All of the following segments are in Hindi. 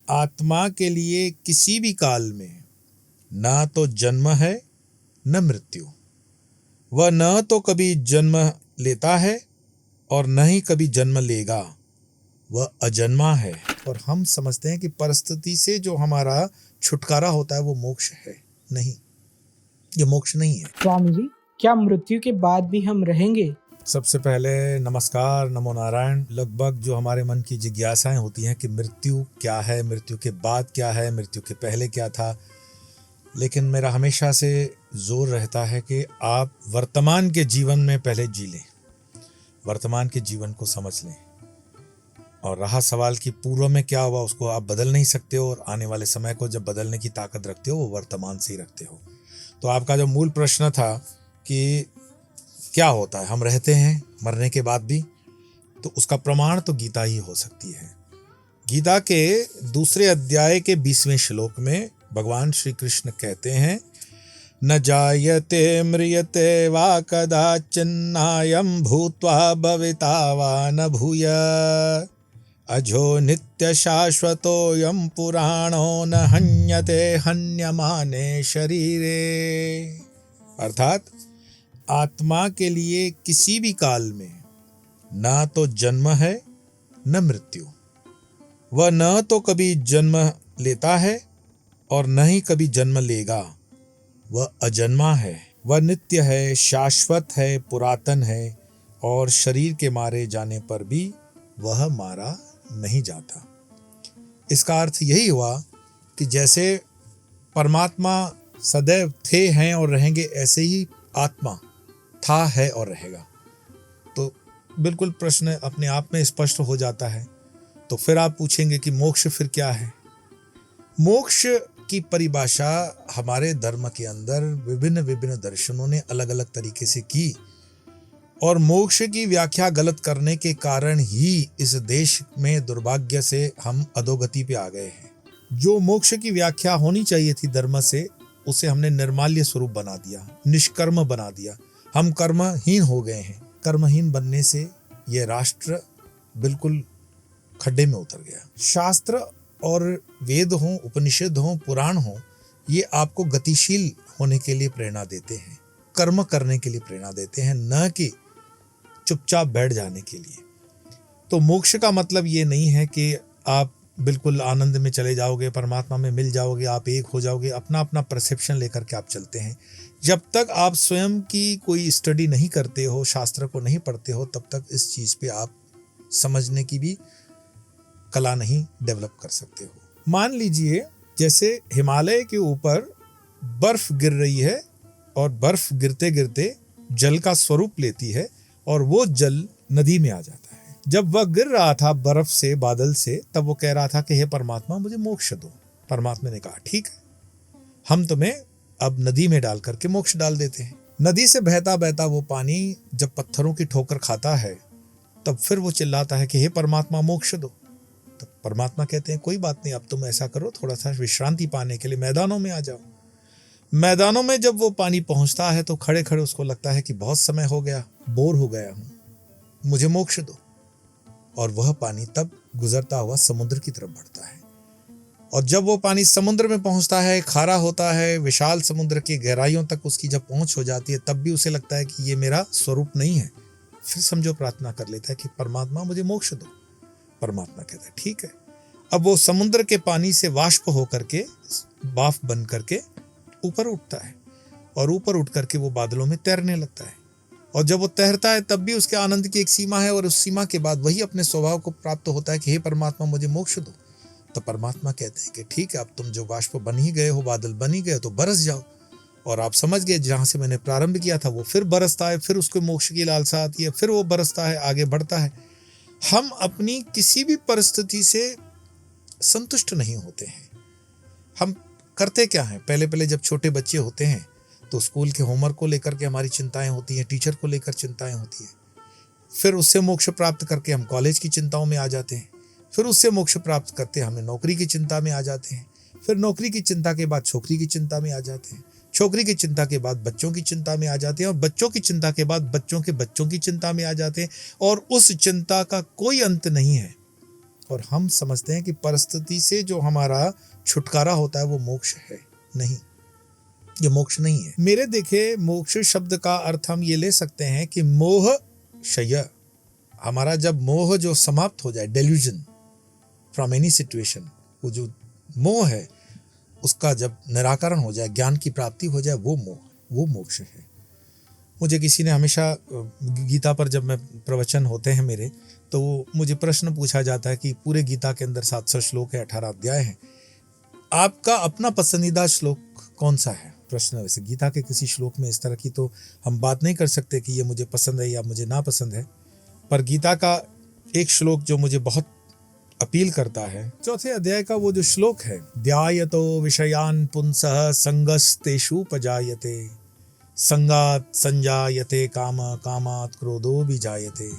आत्मा के लिए किसी भी काल में ना तो जन्म है न मृत्यु। वह न तो कभी जन्म लेता है और न ही कभी जन्म लेगा। वह अजन्मा है। और हम समझते हैं कि परिस्थिति से जो हमारा छुटकारा होता है वो मोक्ष है। नहीं, ये मोक्ष नहीं है। स्वामी जी, क्या मृत्यु के बाद भी हम रहेंगे? सबसे पहले नमस्कार, नमो नारायण। लगभग जो हमारे मन की जिज्ञासाएं होती हैं कि मृत्यु क्या है, मृत्यु के बाद क्या है, मृत्यु के पहले क्या था, लेकिन मेरा हमेशा से जोर रहता है कि आप वर्तमान के जीवन में पहले जी लें, वर्तमान के जीवन को समझ लें। और रहा सवाल कि पूर्व में क्या हुआ, उसको आप बदल नहीं सकते हो, और आने वाले समय को जब बदलने की ताकत रखते हो वो वर्तमान से ही रखते हो। तो आपका जो मूल प्रश्न था कि क्या होता है, हम रहते हैं मरने के बाद भी, तो उसका प्रमाण तो गीता ही हो सकती है। गीता के दूसरे अध्याय के 20वें श्लोक में भगवान श्री कृष्ण कहते हैं, न जायते म्रियते वा कदाचिन्नायं भूत्वा भविता वा न भूय अजो नित्य शाश्वतोऽयं पुराणो न हन्यते हन्यमाने शरीरे। अर्थात आत्मा के लिए किसी भी काल में ना तो जन्म है न मृत्यु। वह न तो कभी जन्म लेता है और न ही कभी जन्म लेगा। वह अजन्मा है, वह नित्य है, शाश्वत है, पुरातन है, और शरीर के मारे जाने पर भी वह मारा नहीं जाता। इसका अर्थ यही हुआ कि जैसे परमात्मा सदैव थे, हैं और रहेंगे, ऐसे ही आत्मा था, है और रहेगा। तो बिल्कुल प्रश्न अपने आप में स्पष्ट हो जाता है। तो फिर आप पूछेंगे कि मोक्ष फिर क्या है? मोक्ष की परिभाषा हमारे धर्म के अंदर विभिन्न विभिन्न दर्शनों ने अलग अलग तरीके से की, और मोक्ष की व्याख्या गलत करने के कारण ही इस देश में दुर्भाग्य से हम अधोगति पे आ गए हैं। जो मोक्ष की व्याख्या होनी चाहिए थी धर्म से, उसे हमने निर्माल्य स्वरूप बना दिया, निष्कर्म बना दिया। हम कर्महीन हो गए हैं। कर्महीन बनने से यह राष्ट्र बिल्कुल खड्डे में उतर गया। शास्त्र और वेद हों, उपनिषद हों, पुराण हों, ये आपको गतिशील होने के लिए प्रेरणा देते हैं, कर्म करने के लिए प्रेरणा देते हैं, न कि चुपचाप बैठ जाने के लिए। तो मोक्ष का मतलब ये नहीं है कि आप बिल्कुल आनंद में चले जाओगे, परमात्मा में मिल जाओगे, आप एक हो जाओगे। अपना अपना परसेप्शन लेकर के आप चलते हैं। जब तक आप स्वयं की कोई स्टडी नहीं करते हो, शास्त्र को नहीं पढ़ते हो, तब तक इस चीज पे आप समझने की भी कला नहीं डेवलप कर सकते हो। मान लीजिए जैसे हिमालय के ऊपर बर्फ गिर रही है, और बर्फ गिरते गिरते जल का स्वरूप लेती है, और वो जल नदी में आ जाता है। जब वह गिर रहा था बर्फ से, बादल से, तब वो कह रहा था कि हे परमात्मा, मुझे मोक्ष दो। परमात्मा ने कहा ठीक है, हम तुम्हें अब नदी में डाल करके मोक्ष डाल देते हैं। नदी से बहता बहता वो पानी जब पत्थरों की ठोकर खाता है, तब फिर वो चिल्लाता है कि हे परमात्मा, मोक्ष दो। तब परमात्मा कहते हैं कोई बात नहीं, अब तुम ऐसा करो, थोड़ा सा विश्रांति पाने के लिए मैदानों में आ जाओ। मैदानों में जब वो पानी पहुंचता है तो खड़े खड़े उसको लगता है कि बहुत समय हो गया, बोर हो गया हूं, मुझे मोक्ष दो। और वह पानी तब गुजरता हुआ समुद्र की तरफ बढ़ता है। और जब वो पानी समुद्र में पहुंचता है, खारा होता है, विशाल समुद्र की गहराइयों तक उसकी जब पहुंच हो जाती है, तब भी उसे लगता है कि ये मेरा स्वरूप नहीं है। फिर समझो प्रार्थना कर लेता है कि परमात्मा, मुझे मोक्ष दो। परमात्मा कहता है ठीक है। अब वो समुद्र के पानी से वाष्प होकर के, भाप बन करके ऊपर उठता है, और ऊपर उठ करके वो बादलों में तैरने लगता है। और जब वो तैरता है तब भी उसके आनंद की एक सीमा है, और उस सीमा के बाद वही अपने स्वभाव को प्राप्त होता है कि हे परमात्मा, मुझे मोक्ष दो। तो परमात्मा कहते हैं कि ठीक है, अब तुम जो वाष्प बन ही गए हो, बादल बन ही गए, तो बरस जाओ। और आप समझ गए जहां से मैंने प्रारंभ किया था वो फिर बरसता है, फिर उसको मोक्ष की लालसा आती है, फिर वो बरसता है, आगे बढ़ता है। हम अपनी किसी भी परिस्थिति से संतुष्ट नहीं होते हैं। हम करते क्या है, पहले पहले जब छोटे बच्चे होते हैं तो स्कूल के होमवर्क को लेकर के हमारी चिंताएं होती हैं, टीचर को लेकर चिंताएं होती हैं। फिर उससे मोक्ष प्राप्त करके हम कॉलेज की चिंताओं में आ जाते हैं। फिर उससे मोक्ष प्राप्त करते हमें नौकरी की चिंता में आ जाते हैं। फिर नौकरी की चिंता के बाद छोकरी की चिंता में आ जाते हैं। छोकरी की चिंता के बाद बच्चों की चिंता में आ जाते हैं, और बच्चों की चिंता के बाद बच्चों के बच्चों की चिंता में आ जाते हैं। और उस चिंता का कोई अंत नहीं है। और हम समझते हैं कि परिस्थिति से जो हमारा छुटकारा होता है वो मोक्ष है। नहीं, ये मोक्ष नहीं है। मेरे देखे मोक्ष शब्द का अर्थ हम ये ले सकते हैं कि मोह क्षय, हमारा जब मोह जो समाप्त हो जाए, डेल्यूजन फ्रॉम एनी सिचुएशन, वो जो मोह है उसका जब निराकरण हो जाए, ज्ञान की प्राप्ति हो जाए, वो मोह, वो मोक्ष है। मुझे किसी ने हमेशा गीता पर जब मैं प्रवचन होते हैं मेरे, तो मुझे प्रश्न पूछा जाता है कि पूरे गीता के अंदर 700 श्लोक है, 18 अध्याय हैं, आपका अपना पसंदीदा श्लोक कौन सा है? प्रश्न। वैसे गीता के किसी श्लोक में इस तरह की तो हम बात नहीं कर सकते कि ये मुझे पसंद है या मुझे ना पसंद है, पर गीता का एक श्लोक जो मुझे बहुत अपील करता है, 4 अध्याय का वो जो श्लोक है, ध्यायतो विषयान पुंसः संगस्तेषुपजायते संगात संजायते काम कामात् क्रोधो विजायते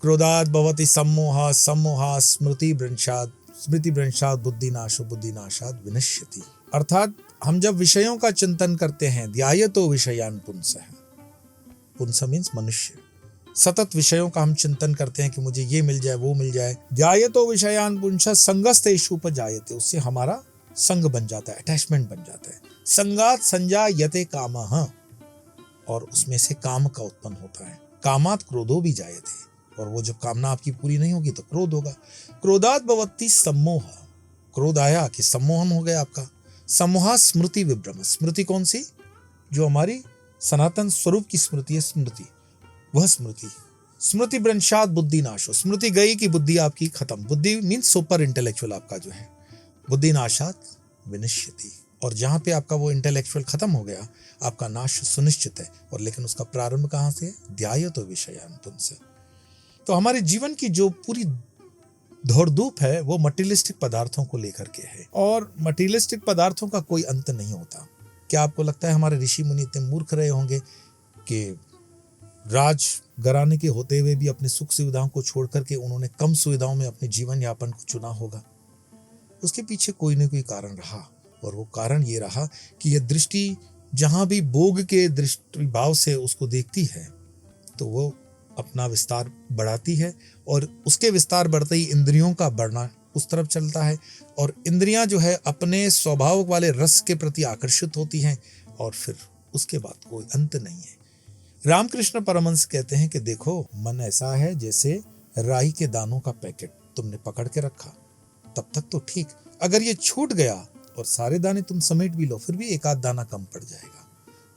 क्रोधात् भवति सम्मोहः सम्मोहात् स्मृतिभ्रंशात् बुद्धिनाशो बुद्धिनाशात् विनश्यति। अर्थात हम जब विषयों का चिंतन करते हैं, ध्यायतो विषयान पुंसः, पुंस मीन्स मनुष्य, सतत विषयों का हम चिंतन करते हैं कि मुझे ये मिल जाए, वो मिल जाए। ध्यायतो विषयान पुंसः संगस्तेषुपजायते, उससे हमारा संग बन जाता है, अटैचमेंट बन जाता है। संगात संजायते कामः, और उसमें से काम का उत्पन्न होता है। कामात् क्रोधो भी जायते, और वो जो कामना आपकी पूरी नहीं होगी तो क्रोध होगा। क्रोधात् भवति सम्मोह, क्रोध आया कि सम्मोहन हो गया आपका। सम्मोहा स्मृति विभ्रम, स्मृति कौन सी? जो हमारी सनातन स्वरूप की स्मृति है, स्मृति, वह स्मृति। स्मृति भ्रंशात् बुद्धि नाशो, स्मृति गई कि बुद्धि आपकी खत्म। बुद्धि मीन्स सुपर इंटेलेक्चुअल आपका जो है, बुद्धि नाशात् विनश्यति, और जहां पे आपका वो इंटेलेक्चुअल खत्म हो गया, आपका नाश सुनिश्चित है। और लेकिन उसका प्रारंभ कहां से है? ध्यायतो विषयान पुंसः। तो हमारे जीवन की जो पूरी दौड़-धूप है वो मटेरियलिस्टिक पदार्थों को लेकर के है, और मटेरियलिस्टिक पदार्थों का कोई अंत नहीं होता। क्या आपको लगता है हमारे ऋषि मुनि इतने मूर्ख रहे होंगे कि राज घराने के होते हुए भी अपनी सुख सुविधाओं को छोड़ करके उन्होंने कम सुविधाओं में अपने जीवन यापन को चुना होगा? उसके पीछे कोई न कोई कारण रहा, और वो कारण ये रहा कि यह दृष्टि जहां भी भोग के दृष्टि भाव से उसको देखती है, तो वो अपना विस्तार बढ़ाती है, और उसके विस्तार बढ़ते ही इंद्रियों का बढ़ना उस तरफ चलता है, और इंद्रियां जो है अपने स्वभाव वाले रस के प्रति आकर्षित होती हैं, और फिर उसके बाद कोई अंत नहीं है। रामकृष्ण परमहंस कहते हैं कि देखो, मन ऐसा है जैसे राई के दानों का पैकेट तुमने पकड़ के रखा, तब तक तो ठीक, अगर ये छूट गया और सारे दाने तुम समेट भी लो, फिर भी एक आध दाना कम पड़ जाएगा।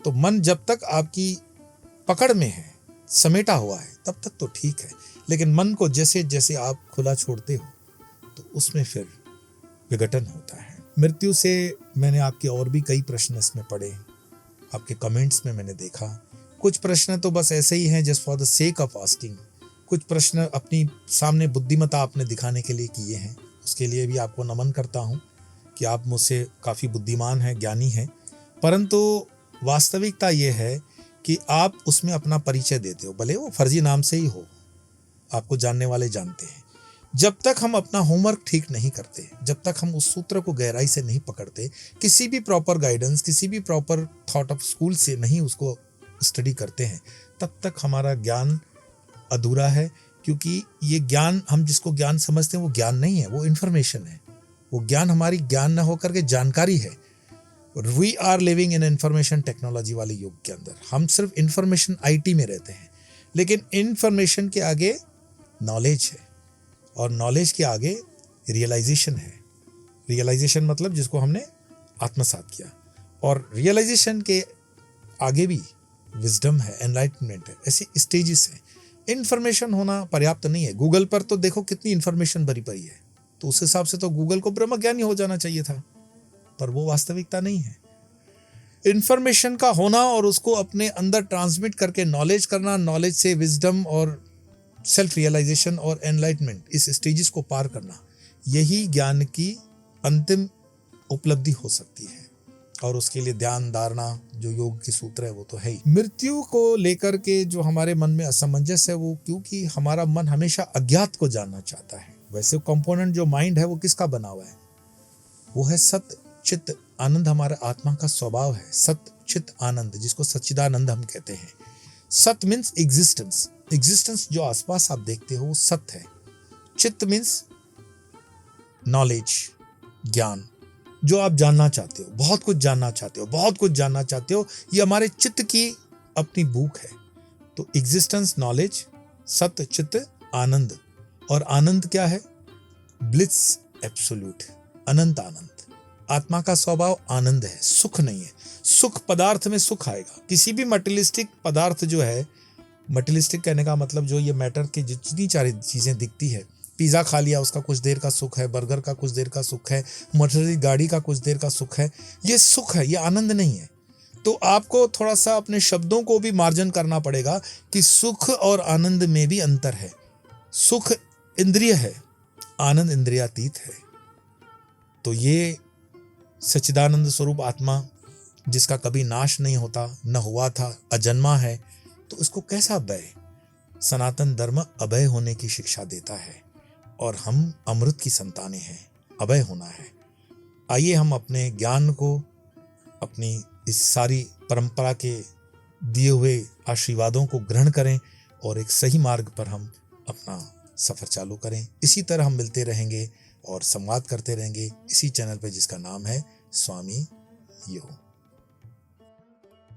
तो मन जब तक आपकी पकड़ में है, समेटा हुआ है, तब तक तो ठीक है, लेकिन मन को जैसे जैसे आप खुला छोड़ते हो तो उसमें फिर विघटन होता है। मृत्यु से मैंने आपके और भी कई प्रश्न इसमें पढ़े, आपके कमेंट्स में मैंने देखा। कुछ प्रश्न तो बस ऐसे ही हैं just for the sake of asking, कुछ प्रश्न अपनी सामने बुद्धिमत्ता आपने दिखाने के लिए किए हैं, उसके लिए भी आपको नमन करता हूं कि आप मुझसे काफ़ी बुद्धिमान हैं, ज्ञानी हैं। परंतु वास्तविकता ये है कि आप उसमें अपना परिचय देते हो, भले वो फर्जी नाम से ही हो, आपको जानने वाले जानते हैं। जब तक हम अपना होमवर्क ठीक नहीं करते, जब तक हम उस सूत्र को गहराई से नहीं पकड़ते, किसी भी प्रॉपर गाइडेंस, किसी भी प्रॉपर थॉट ऑफ स्कूल से नहीं उसको स्टडी करते हैं, तब तक हमारा ज्ञान अधूरा है। क्योंकि ये ज्ञान, हम जिसको ज्ञान समझते हैं वो ज्ञान नहीं है, वो इन्फॉर्मेशन है। वो ज्ञान हमारी ज्ञान न होकर के जानकारी है। We are living in information technology वाले युग के अंदर। हम सिर्फ इंफॉर्मेशन आईटी में रहते हैं, लेकिन इंफॉर्मेशन के आगे नॉलेज है, और नॉलेज के आगे रियलाइजेशन है। रियलाइजेशन मतलब जिसको हमने आत्मसात किया, और रियलाइजेशन के आगे भी विजडम है, एनलाइटमेंट है। ऐसी स्टेजेस हैं। इंफॉर्मेशन होना पर्याप्त नहीं है। गूगल पर तो देखो कितनी इंफॉर्मेशन भरी पड़ी है, तो उस हिसाब से तो गूगल को ब्रह्मज्ञानी हो जाना चाहिए था, पर वो वास्तविकता नहीं है। इंफॉर्मेशन का होना और उसको अपने अंदर ट्रांसमिट करके नॉलेज करना, नॉलेज से विजडम और सेल्फ रियलाइजेशन और एनलाइटमेंट, इस स्टेजेस को पार करना, यही ज्ञान की अंतिम उपलब्धि हो सकती है। और उसके लिए ध्यान धारणा जो योग के सूत्र है वो तो है ही। मृत्यु को लेकर के जो हमारे मन में असमंजस है, वो क्योंकि हमारा मन हमेशा अज्ञात को जानना चाहता है। वैसे कंपोनेंट जो माइंड है वो किसका बना हुआ है? वो है सत चित आनंद। हमारा आत्मा का स्वभाव है सत चित आनंद, जिसको सच्चिदानंद हम कहते हैं। सत मीन्स एग्जिस्टेंस, एग्जिस्टेंस जो आसपास आप देखते हो वो सत्य है। चित्त मीन्स नॉलेज, ज्ञान, जो आप जानना चाहते हो, बहुत कुछ जानना चाहते हो, बहुत कुछ जानना चाहते हो, ये हमारे चित्त की अपनी भूख है। तो एग्जिस्टेंस, नॉलेज, सत्य, चित्त, आनंद। और आनंद क्या है? ब्लिस एब्सोल्यूट, अनंत आनंद। आत्मा का स्वभाव आनंद है, सुख नहीं है। सुख पदार्थ में सुख आएगा। किसी भी मटेरियलिस्टिक पदार्थ जो है, मटेरियलिस्टिक कहने का मतलब जो ये मैटर की जितनी सारी चीजें दिखती है, पिज्जा खा लिया उसका कुछ देर का सुख है, बर्गर का कुछ देर का सुख है, मोटर गाड़ी का कुछ देर का सुख है, ये सुख है, ये आनंद नहीं है। तो आपको थोड़ा सा अपने शब्दों को भी मार्जन करना पड़ेगा कि सुख और आनंद में भी अंतर है। सुख इंद्रिय है, आनंद इंद्रियातीत है। तो ये सच्चिदानंद स्वरूप आत्मा जिसका कभी नाश नहीं होता, न हुआ था, अजन्मा है, तो उसको कैसा अभय? सनातन धर्म अभय होने की शिक्षा देता है और हम अमृत की संतानें हैं, अभय होना है। आइए हम अपने ज्ञान को, अपनी इस सारी परंपरा के दिए हुए आशीर्वादों को ग्रहण करें और एक सही मार्ग पर हम अपना सफर चालू करें। इसी तरह हम मिलते रहेंगे और संवाद करते रहेंगे इसी चैनल पर जिसका नाम है स्वामी यो।